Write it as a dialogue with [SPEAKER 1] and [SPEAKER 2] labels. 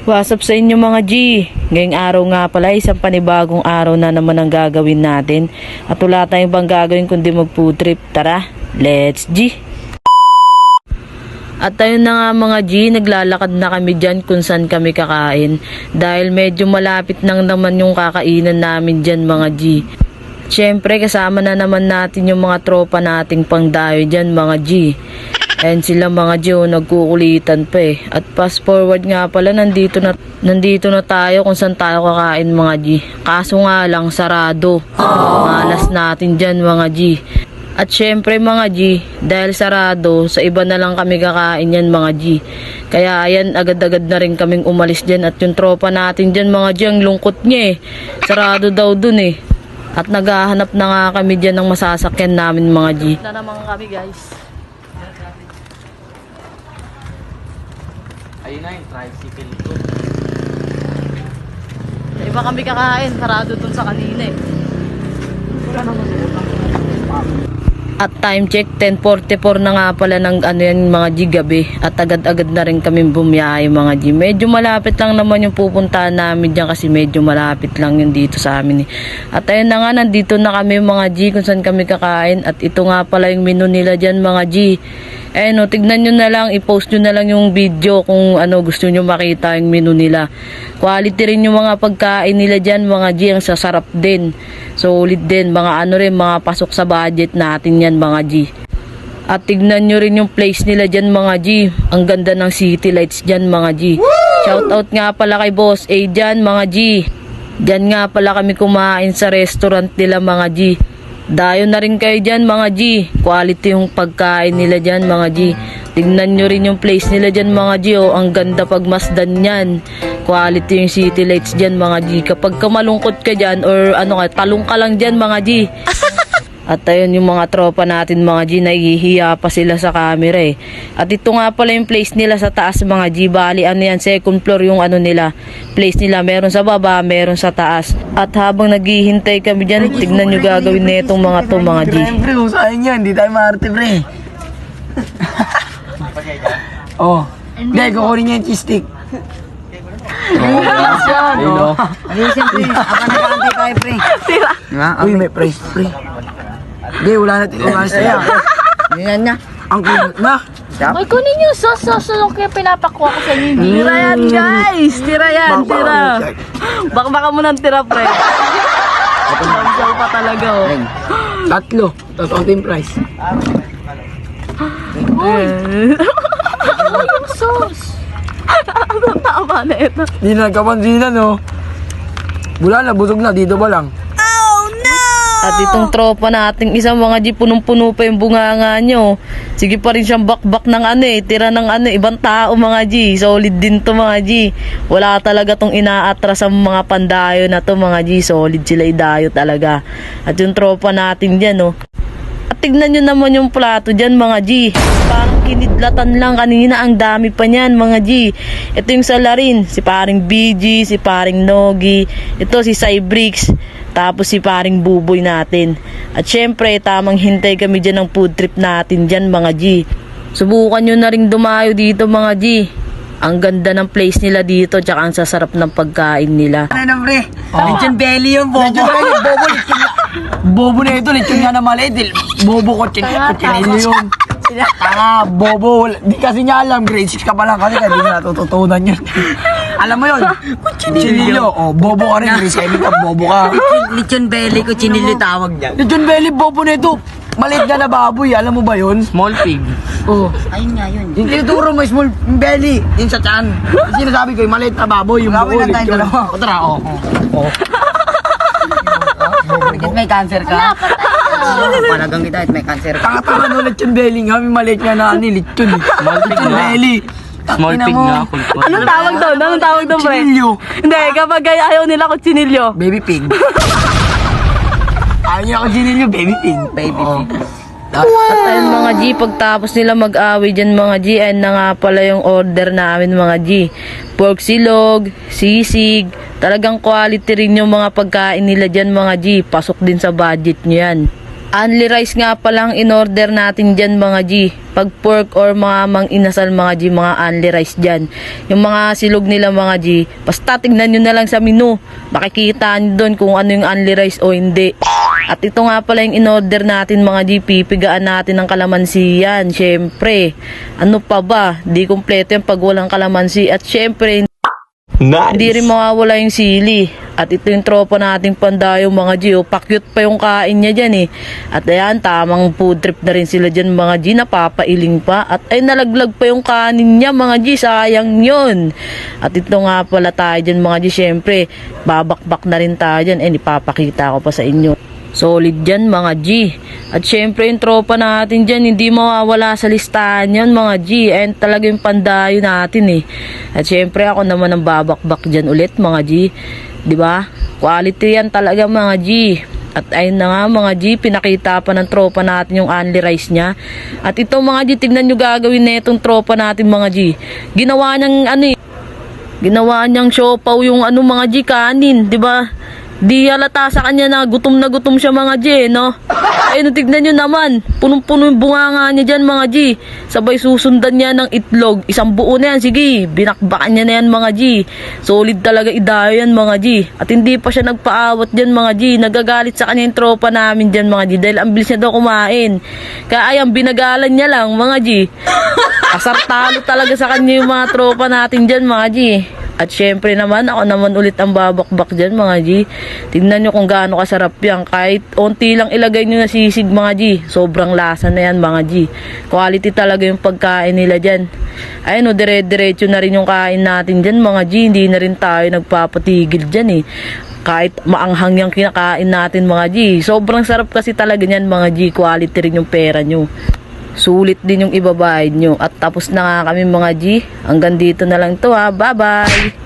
[SPEAKER 1] What's up sa inyo mga G? Ngayong araw nga pala, isang panibagong araw na naman ang gagawin natin. At wala tayong bang gagawin kundi mag-food trip. Tara, let's G! At ayun na nga mga G, naglalakad na kami dyan kung saan kami kakain. Dahil medyo malapit nang naman yung kakainan namin dyan mga G. Siyempre kasama na naman natin yung mga tropa nating pangdayo dyan mga G. And sila mga G, nagkukulitan pa eh. At fast forward nga pala, nandito na tayo kung saan tayo kakain mga G. Kaso nga lang, sarado. Malas natin dyan mga G. At syempre mga G, dahil sarado, sa iba na lang kami kakain yan mga G. Kaya ayan, agad-agad na rin kaming umalis dyan. At yung tropa natin dyan mga G, ang lungkot niya eh. Sarado daw dun eh. At naghahanap na nga kami dyan ng masasakyan namin mga G. Na naman kami guys.
[SPEAKER 2] Ayun na yung tricycle ko.
[SPEAKER 1] Sa iba kami kakain, sarado dun sa kanina eh. At time check, 10:44 na nga pala ng yan mga G gabi. At agad-agad na rin kami bumiyahe mga G. Medyo malapit lang naman yung pupuntahan namin dyan kasi medyo malapit lang yun dito sa amin eh. At ayun na nga, nandito na kami mga G kung saan kami kakain. At ito nga pala yung menu nila dyan mga G. Eh no, tignan nyo na lang, i-post nyo na lang yung video kung ano gusto nyo makita yung menu nila. Quality rin yung mga pagkain nila dyan mga G, ang sasarap din. Solid din, mga ano rin, mga pasok sa budget natin yan mga G. At tignan nyo rin yung place nila dyan mga G. Ang ganda ng city lights dyan mga G. Shoutout nga pala kay Boss A dyan mga G. Dyan nga pala kami kumain sa restaurant nila mga G. Dayo na rin kayo dyan mga G. Quality yung pagkain nila dyan mga G. Tignan nyo rin yung place nila dyan mga G. Oh, ang ganda pagmasdan yan. Quality yung city lights dyan mga G. Kapag kamalungkot ka dyan or ano ka, talong ka lang dyan mga G. At ayun yung mga tropa natin mga G, nahihiya pa sila sa camera eh. At ito nga pala yung place nila sa taas mga G. Bali ano yan, second floor yung ano nila, place nila. Meron sa baba, meron sa taas. At habang naghihintay kami dyan, tignan nyo gagawin na itong mga to mga G.
[SPEAKER 2] Pre, usahin yan, hindi tayo maarte pre. Oh, hindi, kukunin niya yung cheese stick.
[SPEAKER 3] Ayusin pre, apa nag-aantay tayo pre?
[SPEAKER 1] Tira.
[SPEAKER 2] Uy, may price pre. Hindi, wala na tayo.
[SPEAKER 3] Yan na.
[SPEAKER 2] Ang kulot na.
[SPEAKER 1] Ay, kunin nyo sauce yung kaya pinapakuha ko sa inyo. Tira yan guys, tira yan, tira. Baka mo ng tira pre. Pagsaw pa talaga oh.
[SPEAKER 2] Tatlo, tapos konting price.
[SPEAKER 1] Uy, yung sauce. Ano tama na ito?
[SPEAKER 2] Hindi na nagkapansinan no. Wala na, busog na, dito ba lang?
[SPEAKER 1] At itong tropa nating isang mga G, punong-puno pa yung bunganga nyo. Sige pa rin siyang bakbak ng ano eh, tira ng ano, ibang tao mga G. Solid din to mga G. Wala talaga tong inaatras sa mga pandayo na to mga G. Solid sila idayo talaga. At yung tropa natin dyan oh. At tignan nyo naman yung plato dyan mga G. Parang kinidlatan lang kanina, ang dami pa niyan mga G. Ito yung salarin, si paring BG, si paring Nogi. Ito si Cybrix. Tapos si paring Buboy natin. At syempre, tamang hintay kami dyan ng food trip natin dyan mga G. Subukan nyo na rin dumayo dito mga G. Ang ganda ng place nila dito, tsaka ang sasarap ng pagkain nila.
[SPEAKER 2] Ano na pre? Lechon belly yun, bobo. Bobo, lechon. Bobo na ito, lechon nga na maliit. Bobo ko, chinilo yun. Bobo. Di kasi niya alam, grade 6 ka pa lang kasi hindi na natututunan yun. Alam mo yun? Chinilyo. Oh, bobo ka rin, grade 7 ka, bobo ka.
[SPEAKER 3] Lechon belly ko, chinilyo tawag niya.
[SPEAKER 2] Lechon belly, bobo na ito. Maliit nga na baboy, alam mo ba yun?
[SPEAKER 4] Small pig.
[SPEAKER 2] Oh.
[SPEAKER 3] Ayun nga yun.
[SPEAKER 2] Yung tinuturo mo, small belly, yun sa tiyan. Yung sinasabi ko, yung maliit na baboy, yung buo, lechon. O tara, oh.
[SPEAKER 3] Bakit may cancer ka? Palagang kita, may cancer ka.
[SPEAKER 2] Tanga-tanga no, lechon belly nga, may maliit nga na lechon.
[SPEAKER 4] Small pig
[SPEAKER 2] Lechon
[SPEAKER 4] nga.
[SPEAKER 2] belly.
[SPEAKER 4] Small pig nga. Kulpot.
[SPEAKER 1] Anong tawag doon? Anong tawag doon pre?
[SPEAKER 2] Chinilyo.
[SPEAKER 1] Hindi, kapag ayaw nila kutsinilyo.
[SPEAKER 2] Baby pig. Ayaw niya ako chinilyo, baby pig.
[SPEAKER 3] Baby pig.
[SPEAKER 1] At ayun mga G, pagtapos nila mag-away dyan mga G, ayun na nga pala yung order namin mga G. Pork silog, sisig, talagang quality rin yung mga pagkain nila dyan mga G. Pasok din sa budget nyo yan. Only rice nga palang in-order natin dyan mga G. Pag pork or mga mang-inasal mga G, mga only rice dyan. Yung mga silog nila mga G, basta tignan nyo na lang sa menu. Makikita nyo doon kung ano yung only rice o hindi. At ito nga pala yung in-order natin mga G, pipigaan natin ng kalamansi yan. Syempre, ano pa ba? Di kumpleto yung pag walang kalamansi. At syempre, hindi rin mawawala yung sili. At ito yung tropa nating pandayo mga G. Pakyut pa yung kain niya dyan eh. At ayan, tamang food trip na rin sila dyan mga G. Napapailing pa. At ay nalaglag pa yung kanin niya mga G. Sayang yun. At ito nga pala tayo dyan mga G. Syempre, babakbak na rin tayo dyan. Ipapakita ko pa sa inyo. Solid dyan mga G. At syempre yung tropa natin dyan, hindi mawawala sa listahan yan mga G. And talaga yung pandayo natin eh. At syempre ako naman ang babakbak dyan ulit mga G. Diba? Quality yan talaga mga G. At ayun na nga mga G, pinakita pa ng tropa natin yung only rice niya. At ito mga G, tignan nyo gagawin na itong tropa natin mga G. Ginawa niyang ano eh. Ginawa niyang siopaw yung ano mga G, kanin. Diba? Di halata sa kanya na gutom siya mga G, no? Ay, no, tignan nyo naman. Punong-puno yung bunganga niya dyan mga G. Sabay susundan niya ng itlog. Isang buo na yan, sige. Binakbakan niya na yan mga G. Solid talaga idayo yan mga G. At hindi pa siya nagpaawat dyan mga G. Nagagalit sa kanya yung tropa namin dyan mga G. Dahil ang bilis niya daw kumain. Kaya ayan, binagalan niya lang mga G. Asartalo talaga sa kanya yung mga tropa natin dyan mga G. At syempre naman, ako naman ulit ang babakbak dyan mga G. Tignan nyo kung gaano kasarap yan. Kahit onti lang ilagay nyo na sisig mga G. Sobrang lasa na yan mga G. Quality talaga yung pagkain nila dyan. Ayun o, dire-diretso na rin yung kain natin dyan mga G. Hindi na rin tayo nagpapatigil dyan eh. Kahit maanghang yung kinakain natin mga G. Sobrang sarap kasi talaga yan mga G. Quality rin yung pera nyo. Sulit din yung ibabayad nyo. At tapos na nga kami mga G. Hanggang dito na lang to ha. Bye bye!